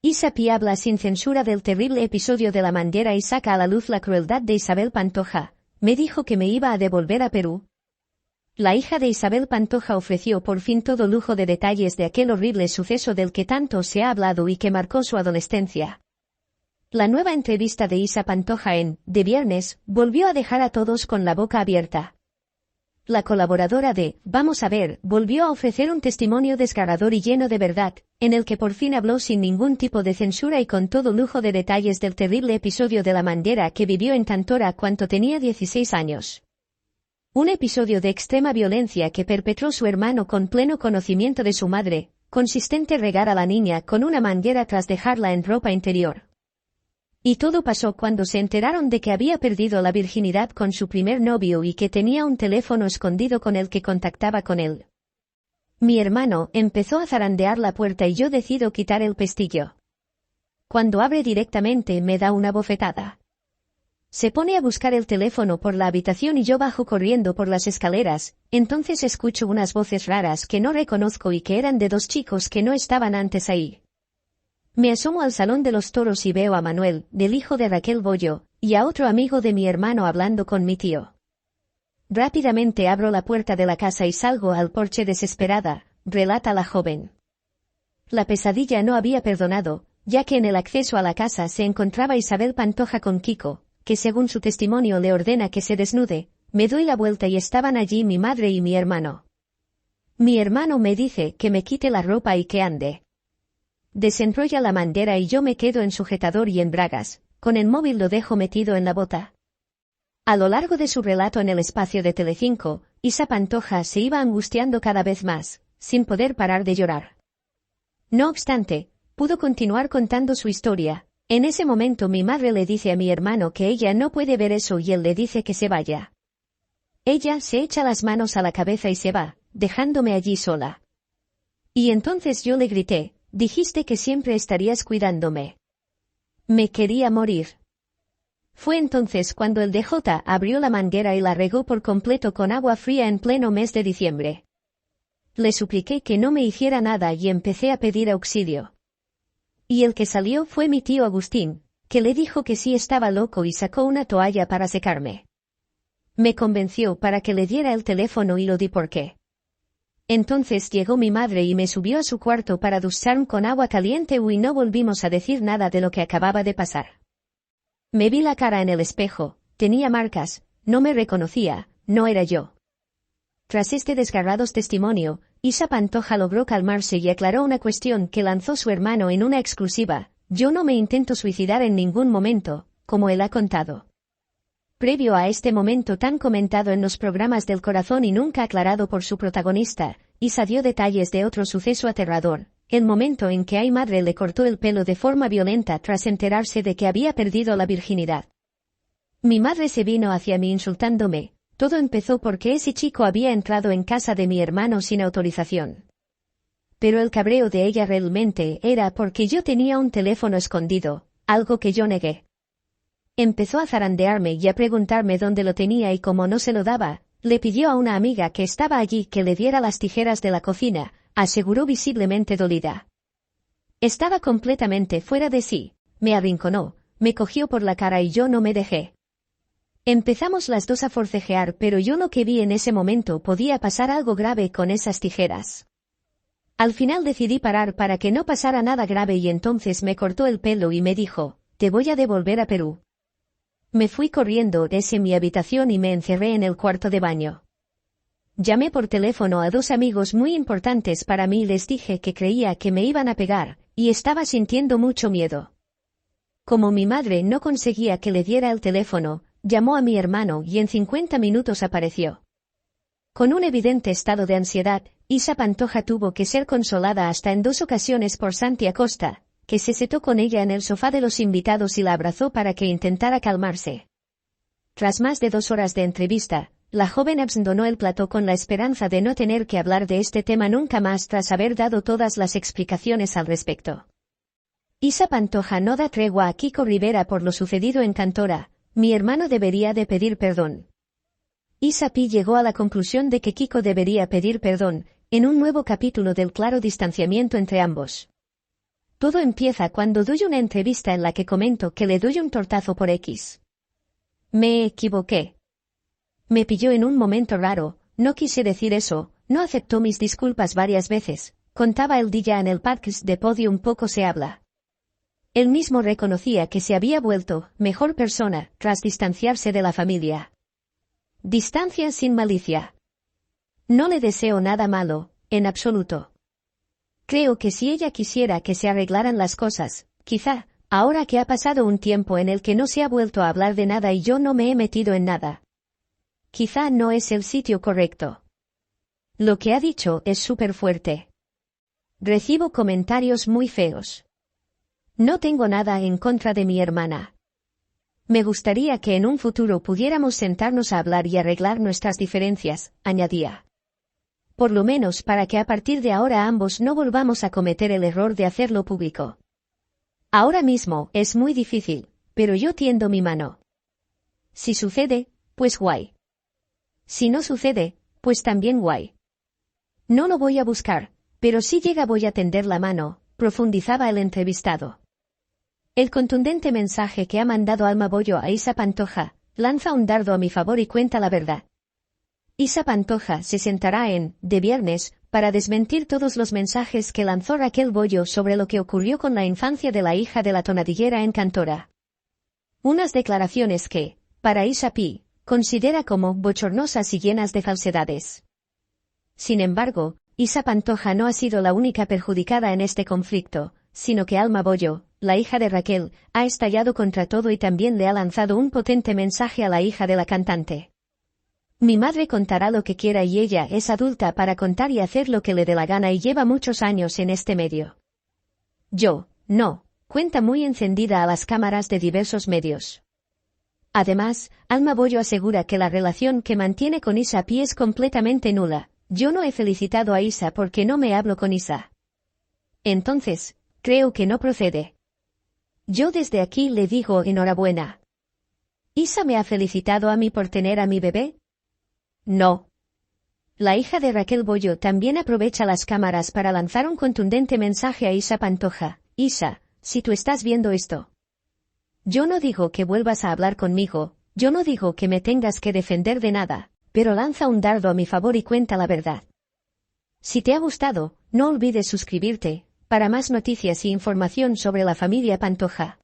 Isa Pi habla sin censura del terrible episodio de la manguera y saca a la luz la crueldad de Isabel Pantoja. Me dijo que me iba a devolver a Perú. La hija de Isabel Pantoja ofreció por fin todo lujo de detalles de aquel horrible suceso del que tanto se ha hablado y que marcó su adolescencia. La nueva entrevista de Isa Pantoja en De Viernes volvió a dejar a todos con la boca abierta. La colaboradora de Vamos a ver volvió a ofrecer un testimonio desgarrador y lleno de verdad, en el que por fin habló sin ningún tipo de censura y con todo lujo de detalles del terrible episodio de la manguera que vivió en Cantora cuando tenía 16 años. Un episodio de extrema violencia que perpetró su hermano con pleno conocimiento de su madre, consistente regar a la niña con una manguera tras dejarla en ropa interior. Y todo pasó cuando se enteraron de que había perdido la virginidad con su primer novio y que tenía un teléfono escondido con el que contactaba con él. Mi hermano empezó a zarandear la puerta y yo decido quitar el pestillo. Cuando abre directamente me da una bofetada. Se pone a buscar el teléfono por la habitación y yo bajo corriendo por las escaleras, entonces escucho unas voces raras que no reconozco y que eran de dos chicos que no estaban antes ahí. Me asomo al salón de los toros y veo a Manuel, del hijo de Raquel Bollo, y a otro amigo de mi hermano hablando con mi tío. Rápidamente abro la puerta de la casa y salgo al porche desesperada, relata la joven. La pesadilla no había perdonado, ya que en el acceso a la casa se encontraba Isabel Pantoja con Kiko, que según su testimonio le ordena que se desnude. Me doy la vuelta y estaban allí mi madre y mi hermano. Mi hermano me dice que me quite la ropa y que ande. Desenrolla la manguera y yo me quedo en sujetador y en bragas, con el móvil lo dejo metido en la bota. A lo largo de su relato en el espacio de Telecinco, Isa Pantoja se iba angustiando cada vez más, sin poder parar de llorar. No obstante, pudo continuar contando su historia. En ese momento mi madre le dice a mi hermano que ella no puede ver eso y él le dice que se vaya. Ella se echa las manos a la cabeza y se va, dejándome allí sola. Y entonces yo le grité, dijiste que siempre estarías cuidándome. Me quería morir. Fue entonces cuando el DJ abrió la manguera y la regó por completo con agua fría en pleno mes de diciembre. Le supliqué que no me hiciera nada y empecé a pedir auxilio. Y el que salió fue mi tío Agustín, que le dijo que sí estaba loco y sacó una toalla para secarme. Me convenció para que le diera el teléfono y lo di por qué. Entonces llegó mi madre y me subió a su cuarto para ducharme con agua caliente y no volvimos a decir nada de lo que acababa de pasar. Me vi la cara en el espejo, tenía marcas, no me reconocía, no era yo. Tras este desgarrado testimonio, Isa Pantoja logró calmarse y aclaró una cuestión que lanzó su hermano en una exclusiva: yo no me intento suicidar en ningún momento, como él ha contado. Previo a este momento tan comentado en los programas del corazón y nunca aclarado por su protagonista, Isa dio detalles de otro suceso aterrador, el momento en que a madre le cortó el pelo de forma violenta tras enterarse de que había perdido la virginidad. Mi madre se vino hacia mí insultándome. Todo empezó porque ese chico había entrado en casa de mi hermano sin autorización. Pero el cabreo de ella realmente era porque yo tenía un teléfono escondido, algo que yo negué. Empezó a zarandearme y a preguntarme dónde lo tenía y como no se lo daba, le pidió a una amiga que estaba allí que le diera las tijeras de la cocina, aseguró visiblemente dolida. Estaba completamente fuera de sí, me arrinconó, me cogió por la cara y yo no me dejé. Empezamos las dos a forcejear, pero yo lo que vi en ese momento podía pasar algo grave con esas tijeras. Al final decidí parar para que no pasara nada grave y entonces me cortó el pelo y me dijo, te voy a devolver a Perú. Me fui corriendo desde mi habitación y me encerré en el cuarto de baño. Llamé por teléfono a dos amigos muy importantes para mí y les dije que creía que me iban a pegar, y estaba sintiendo mucho miedo. Como mi madre no conseguía que le diera el teléfono, llamó a mi hermano y en 50 minutos apareció. Con un evidente estado de ansiedad, Isa Pantoja tuvo que ser consolada hasta en 2 ocasiones por Santi Acosta, que se sentó con ella en el sofá de los invitados y la abrazó para que intentara calmarse. Tras más de 2 horas de entrevista, la joven abandonó el plató con la esperanza de no tener que hablar de este tema nunca más tras haber dado todas las explicaciones al respecto. Isa Pantoja no da tregua a Kiko Rivera por lo sucedido en Cantora. Mi hermano debería de pedir perdón. Isa Pi llegó a la conclusión de que Kiko debería pedir perdón, en un nuevo capítulo del claro distanciamiento entre ambos. Todo empieza cuando doy una entrevista en la que comento que le doy un tortazo por X. Me equivoqué. Me pilló en un momento raro, no quise decir eso, no aceptó mis disculpas varias veces, contaba el día en el podcast de Podium Poco se habla. Él mismo reconocía que se había vuelto mejor persona tras distanciarse de la familia. Distancia sin malicia. No le deseo nada malo, en absoluto. Creo que si ella quisiera que se arreglaran las cosas, quizá, ahora que ha pasado un tiempo en el que no se ha vuelto a hablar de nada y yo no me he metido en nada. Quizá no es el sitio correcto. Lo que ha dicho es súper fuerte. Recibo comentarios muy feos. No tengo nada en contra de mi hermana. Me gustaría que en un futuro pudiéramos sentarnos a hablar y arreglar nuestras diferencias, añadía. Por lo menos para que a partir de ahora ambos no volvamos a cometer el error de hacerlo público. Ahora mismo es muy difícil, pero yo tiendo mi mano. Si sucede, pues guay. Si no sucede, pues también guay. No lo voy a buscar, pero si llega voy a tender la mano, profundizaba el entrevistado. El contundente mensaje que ha mandado Alma Bollo a Isa Pantoja, lanza un dardo a mi favor y cuenta la verdad. Isa Pantoja se sentará en De Viernes para desmentir todos los mensajes que lanzó Raquel Bollo sobre lo que ocurrió con la infancia de la hija de la tonadillera en Cantora. Unas declaraciones que, para Isa P., considera como bochornosas y llenas de falsedades. Sin embargo, Isa Pantoja no ha sido la única perjudicada en este conflicto, sino que Alma Bollo, la hija de Raquel, ha estallado contra todo y también le ha lanzado un potente mensaje a la hija de la cantante. Mi madre contará lo que quiera y ella es adulta para contar y hacer lo que le dé la gana y lleva muchos años en este medio. Yo, no, cuenta muy encendida a las cámaras de diversos medios. Además, Alma Bollo asegura que la relación que mantiene con Isa P es completamente nula. Yo no he felicitado a Isa porque no me hablo con Isa. Entonces, creo que no procede. Yo desde aquí le digo enhorabuena. ¿Isa me ha felicitado a mí por tener a mi bebé? No. La hija de Raquel Bollo también aprovecha las cámaras para lanzar un contundente mensaje a Isa Pantoja. Isa, si tú estás viendo esto. Yo no digo que vuelvas a hablar conmigo, yo no digo que me tengas que defender de nada, pero lanza un dardo a mi favor y cuenta la verdad. Si te ha gustado, no olvides suscribirte, para más noticias y información sobre la familia Pantoja.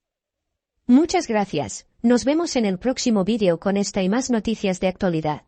Muchas gracias, nos vemos en el próximo vídeo con esta y más noticias de actualidad.